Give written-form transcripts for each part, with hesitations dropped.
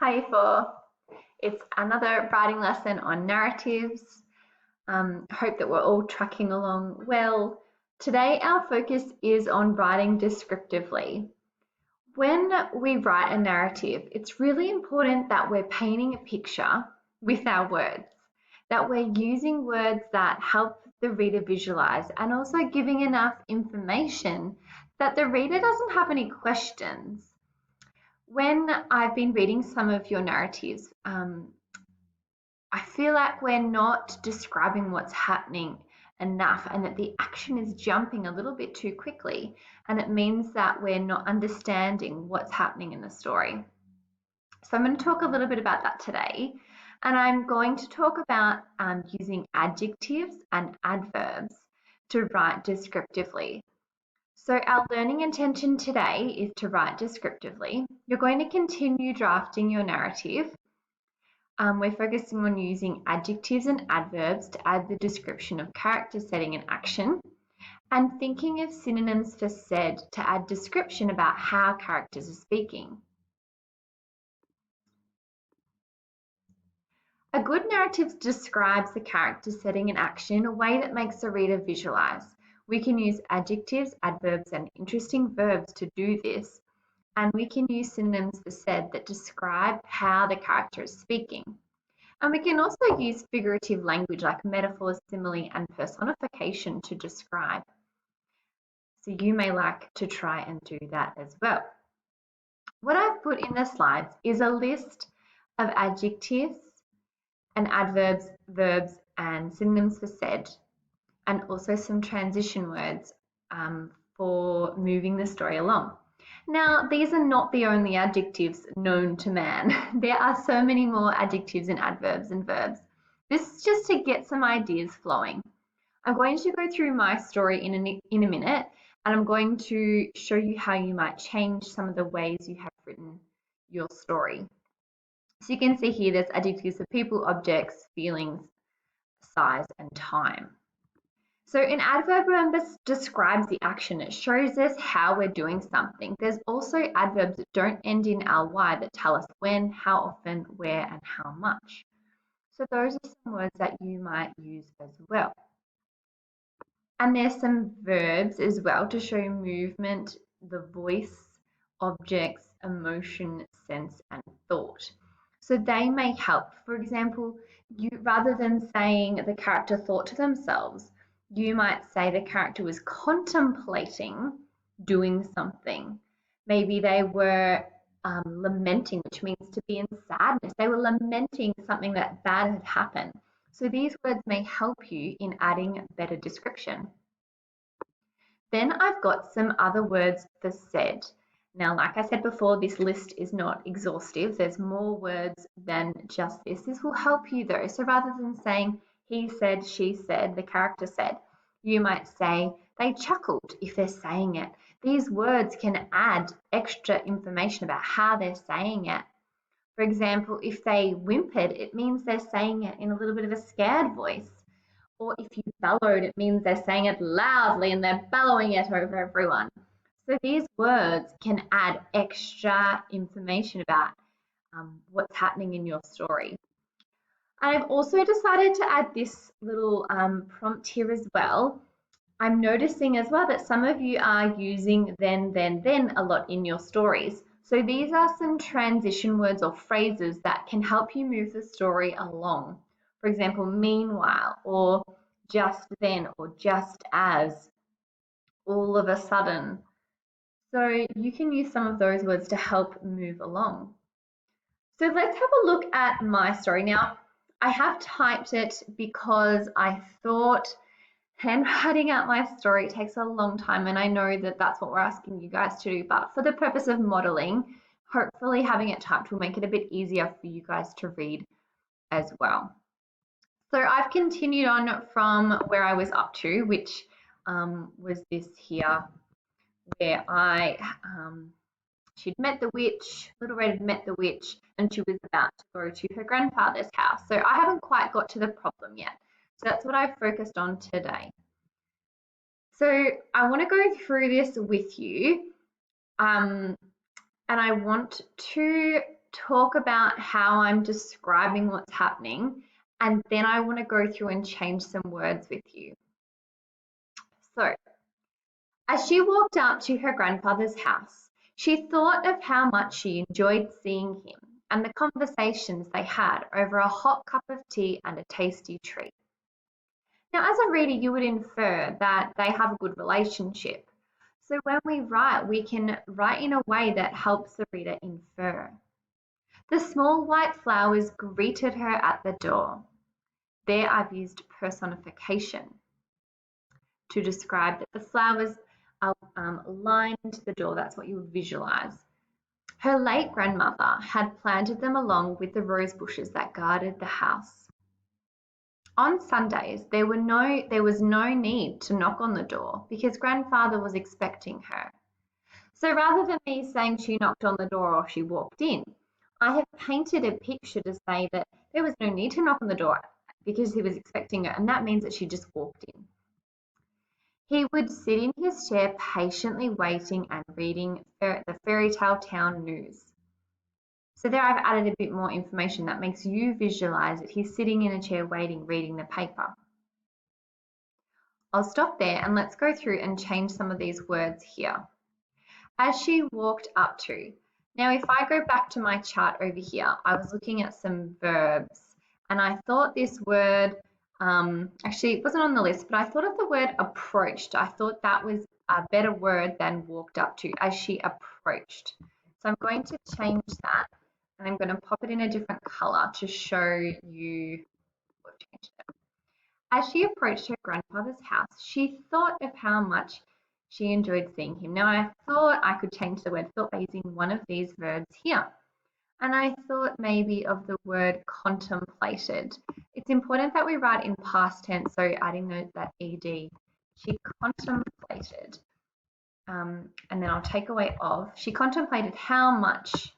Hi, for it's another writing lesson on narratives. Hope that we're all tracking along well. Today, our focus is on writing descriptively. When we write a narrative, it's really important that we're painting a picture with our words, that we're using words that help the reader visualize and also giving enough information that the reader doesn't have any questions. When I've been reading some of your narratives, I feel like we're not describing what's happening enough and that the action is jumping a little bit too quickly. And it means that we're not understanding what's happening in the story. So I'm going to talk a little bit about that today. And I'm going to talk about using adjectives and adverbs to write descriptively. So our learning intention today is to write descriptively. You're going to continue drafting your narrative. We're focusing on using adjectives and adverbs to add the description of character, setting, and action, and thinking of synonyms for said to add description about how characters are speaking. A good narrative describes the character, setting, and action in a way that makes the reader visualize. We can use adjectives, adverbs, and interesting verbs to do this, and we can use synonyms for said that describe how the character is speaking. And we can also use figurative language like metaphor, simile, and personification to describe. So you may like to try and do that as well. What I've put in the slides is a list of adjectives and adverbs, verbs, and synonyms for said, and also some transition words for moving the story along. Now, these are not the only adjectives known to man. There are so many more adjectives and adverbs and verbs. This is just to get some ideas flowing. I'm going to go through my story in a minute, and I'm going to show you how you might change some of the ways you have written your story. So you can see here there's adjectives for people, objects, feelings, size, and time. So an adverb, remember, describes the action. It shows us how we're doing something. There's also adverbs that don't end in ly that tell us when, how often, where, and how much. So those are some words that you might use as well. And there's some verbs as well to show movement, the voice, objects, emotion, sense, and thought. So they may help. For example, rather than saying the character thought to themselves, you might say the character was contemplating doing something. Maybe they were lamenting, which means to be in sadness. They were lamenting something that bad had happened. So these words may help you in adding better description. Then I've got some other words for said. Now, like I said before, this list is not exhaustive. There's more words than just this. This will help you though. So rather than saying he said, she said, the character said, you might say they chuckled if they're saying it. These words can add extra information about how they're saying it. For example, if they whimpered, it means they're saying it in a little bit of a scared voice. Or if you bellowed, it means they're saying it loudly and they're bellowing it over everyone. So these words can add extra information about what's happening in your story. I've also decided to add this little prompt here as well. I'm noticing as well that some of you are using then a lot in your stories. So these are some transition words or phrases that can help you move the story along. For example, meanwhile, or just then, or just as, all of a sudden. So you can use some of those words to help move along. So let's have a look at my story. Now, I have typed it because I thought handwriting out my story takes a long time, and I know that that's what we're asking you guys to do, but for the purpose of modeling, hopefully having it typed will make it a bit easier for you guys to read as well. So I've continued on from where I was up to, which was this here, where she'd met the witch, Little Red had met the witch, and she was about to go to her grandfather's house. So I haven't quite got to the problem yet. So that's what I've focused on today. So I want to go through this with you, and I want to talk about how I'm describing what's happening, and then I want to go through and change some words with you. So, as she walked out to her grandfather's house, she thought of how much she enjoyed seeing him and the conversations they had over a hot cup of tea and a tasty treat. Now, as a reader, you would infer that they have a good relationship. So when we can write in a way that helps the reader infer. The small white flowers greeted her at the door. There I've used personification to describe that the flowers are lined to the door. That's what you would visualize. Her late grandmother had planted them along with the rose bushes that guarded the house. On Sundays, there was no need to knock on the door because grandfather was expecting her. So rather than me saying she knocked on the door or she walked in, I have painted a picture to say that there was no need to knock on the door because he was expecting her, and that means that she just walked in. He would sit in his chair patiently waiting and reading the Fairy Tale Town news. So there I've added a bit more information that makes you visualize that he's sitting in a chair waiting, reading the paper. I'll stop there and let's go through and change some of these words here. As she walked up to. Now, if I go back to my chart over here, I was looking at some verbs and I thought this word, actually it wasn't on the list, but I thought of the word approached. I thought that was a better word than walked up to, as she approached. So I'm going to change that and I'm going to pop it in a different color to show you what changed it. As she approached her grandfather's house, she thought of how much she enjoyed seeing him. Now, I thought I could change the word thought by using one of these verbs here. And I thought maybe of the word contemplated. It's important that we write in past tense, so adding that ed. She contemplated. And then I'll take away of. She contemplated how much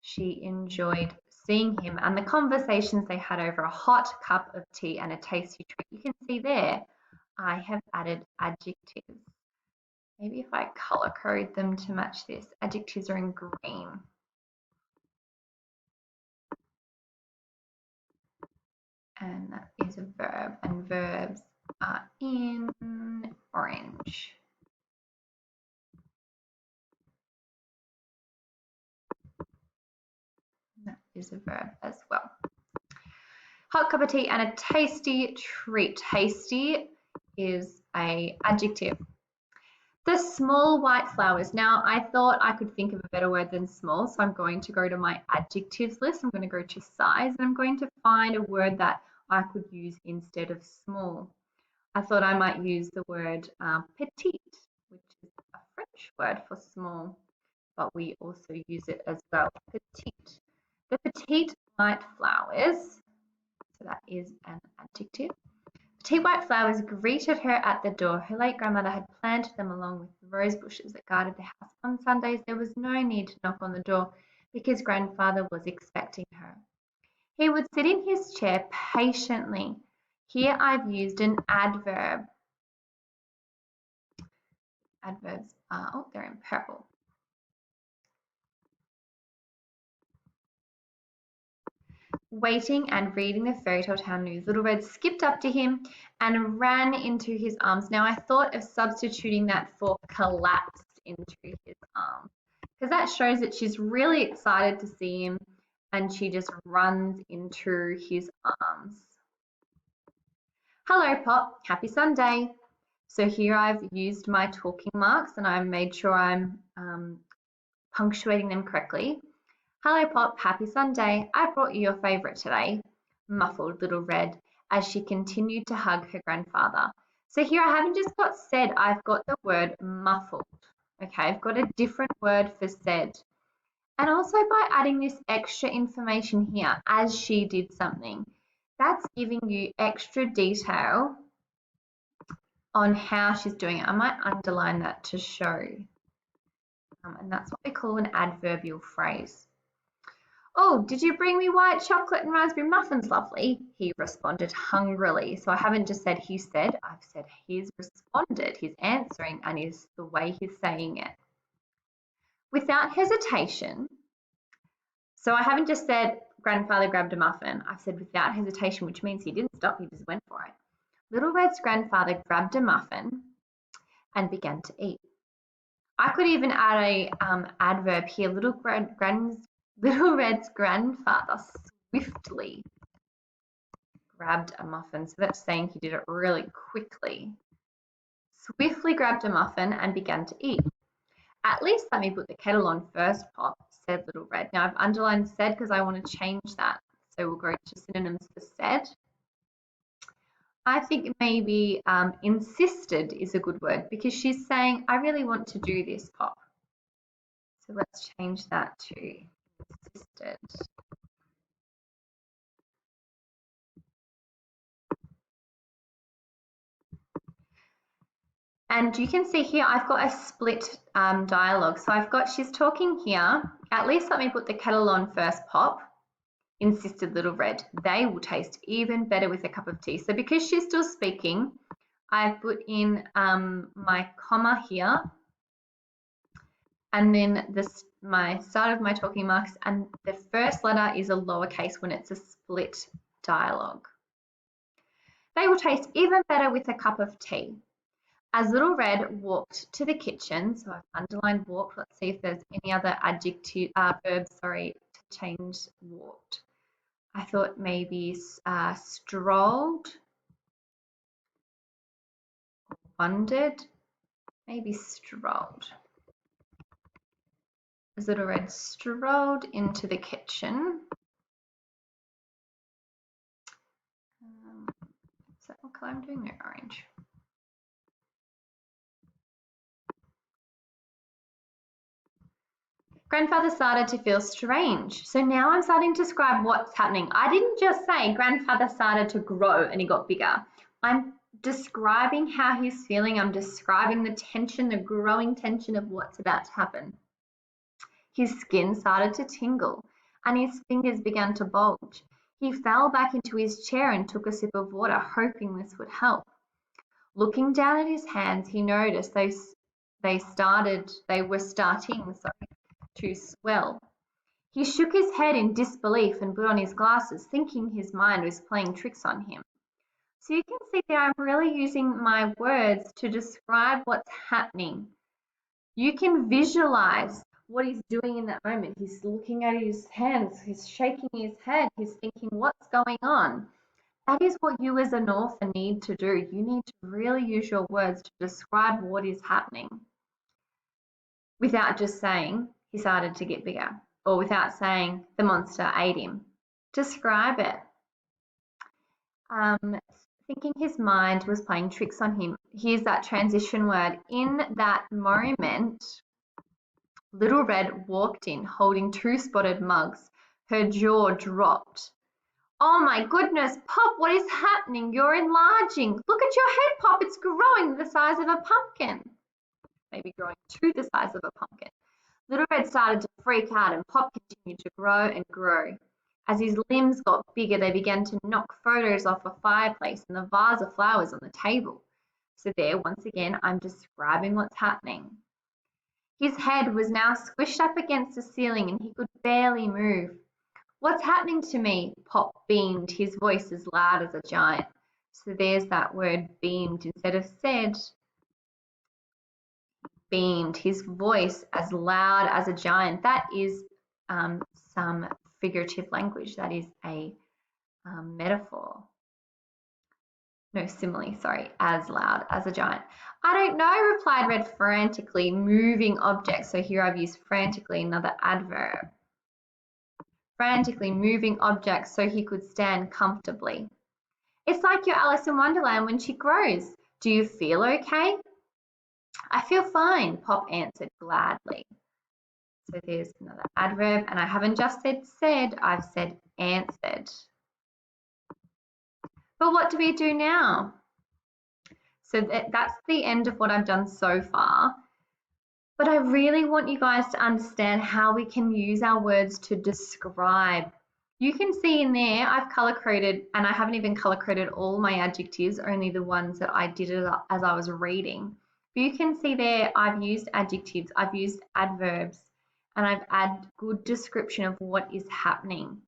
she enjoyed seeing him and the conversations they had over a hot cup of tea and a tasty treat. You can see there I have added adjectives. Maybe if I color code them to match this, adjectives are in green. And that is a verb, and verbs are in orange. That is a verb as well. Hot cup of tea and a tasty treat. Tasty is an adjective. The small white flowers. Now, I thought I could think of a better word than small, so I'm going to go to my adjectives list. I'm going to go to size, and I'm going to find a word that I could use instead of small. I thought I might use the word petite, which is a French word for small, but we also use it as well, petite. The petite white flowers, so that is an adjective. Petite white flowers greeted her at the door. Her late grandmother had planted them along with the rose bushes that guarded the house. On Sundays, there was no need to knock on the door because grandfather was expecting her. He would sit in his chair patiently. Here I've used an adverb. Adverbs are, oh, they're in purple. Waiting and reading the Fairy Tale Town news. Little Red skipped up to him and ran into his arms. Now I thought of substituting that for collapsed into his arms, because that shows that she's really excited to see him and she just runs into his arms. Hello, Pop. Happy Sunday. So here I've used my talking marks and I made sure I'm punctuating them correctly. Hello, Pop. Happy Sunday. I brought you your favourite today, muffled Little Red, as she continued to hug her grandfather. So here I haven't just got said, I've got the word muffled. Okay, I've got a different word for said. And also by adding this extra information here, as she did something, that's giving you extra detail on how she's doing it. I might underline that to show. And that's what we call an adverbial phrase. Oh, did you bring me white chocolate and raspberry muffins, lovely? He responded hungrily. So I haven't just said he said, I've said he's responded, he's answering, and is the way he's saying it. Without hesitation, So I haven't just said grandfather grabbed a muffin. I've said without hesitation, which means he didn't stop, he just went for it. Little Red's grandfather grabbed a muffin and began to eat. I could even add a adverb here. Little Red's grandfather swiftly grabbed a muffin. So that's saying he did it really quickly. Swiftly grabbed a muffin and began to eat. At least let me put the kettle on first, Pop, said Little Red. Now I've underlined said because I want to change that. So we'll go to synonyms for said. I think maybe insisted is a good word because she's saying, I really want to do this, Pop. So let's change that to insisted. And you can see here, I've got a split dialogue. So I've got, she's talking here, at least let me put the kettle on first, Pop, insisted Little Red. They will taste even better with a cup of tea. So because she's still speaking, I've put in my comma here, and then my start of my talking marks, and the first letter is a lowercase when it's a split dialogue. They will taste even better with a cup of tea. As Little Red walked to the kitchen, so I've underlined walked. Let's see if there's any other adjective verbs, to change walked. I thought maybe strolled, wandered, maybe strolled. As Little Red strolled into the kitchen. Is that what color I'm doing? No, orange. Grandfather started to feel strange. So now I'm starting to describe what's happening. I didn't just say grandfather started to grow and he got bigger. I'm describing how he's feeling. I'm describing the tension, the growing tension of what's about to happen. His skin started to tingle and his fingers began to bulge. He fell back into his chair and took a sip of water, hoping this would help. Looking down at his hands, he noticed they were starting to swell. He shook his head in disbelief and put on his glasses, thinking his mind was playing tricks on him. So you can see that I'm really using my words to describe what's happening. You can visualize what he's doing in that moment. He's looking at his hands, he's shaking his head, he's thinking, what's going on? That is what you as an author need to do. You need to really use your words to describe what is happening without just saying he started to get bigger or without saying the monster ate him. Describe it. Thinking his mind was playing tricks on him. Here's that transition word. In that moment, Little Red walked in holding 2 spotted mugs. Her jaw dropped. Oh my goodness, Pop, what is happening? You're enlarging. Look at your head, Pop. It's growing the size of a pumpkin. Maybe growing to the size of a pumpkin. Little Red started to freak out and Pop continued to grow and grow. As his limbs got bigger, they began to knock photos off a fireplace and the vase of flowers on the table. So there, once again, I'm describing what's happening. His head was now squished up against the ceiling and he could barely move. What's happening to me? Pop beamed, his voice as loud as a giant. So there's that word beamed instead of said. Beamed, his voice as loud as a giant. That is some figurative language. That is a metaphor. No, simile, sorry, as loud as a giant. I don't know, replied Red frantically, moving objects. So here I've used frantically, another adverb. Frantically moving objects so he could stand comfortably. It's like your Alice in Wonderland when she grows. Do you feel okay? I feel fine, Pop answered gladly. So there's another adverb, and I haven't just said, I've said answered. But what do we do now? So that's the end of what I've done so far. But I really want you guys to understand how we can use our words to describe. You can see in there, I've color coded, and I haven't even color coded all my adjectives, only the ones that I did as I was reading. But you can see there, I've used adjectives, I've used adverbs, and I've added good description of what is happening.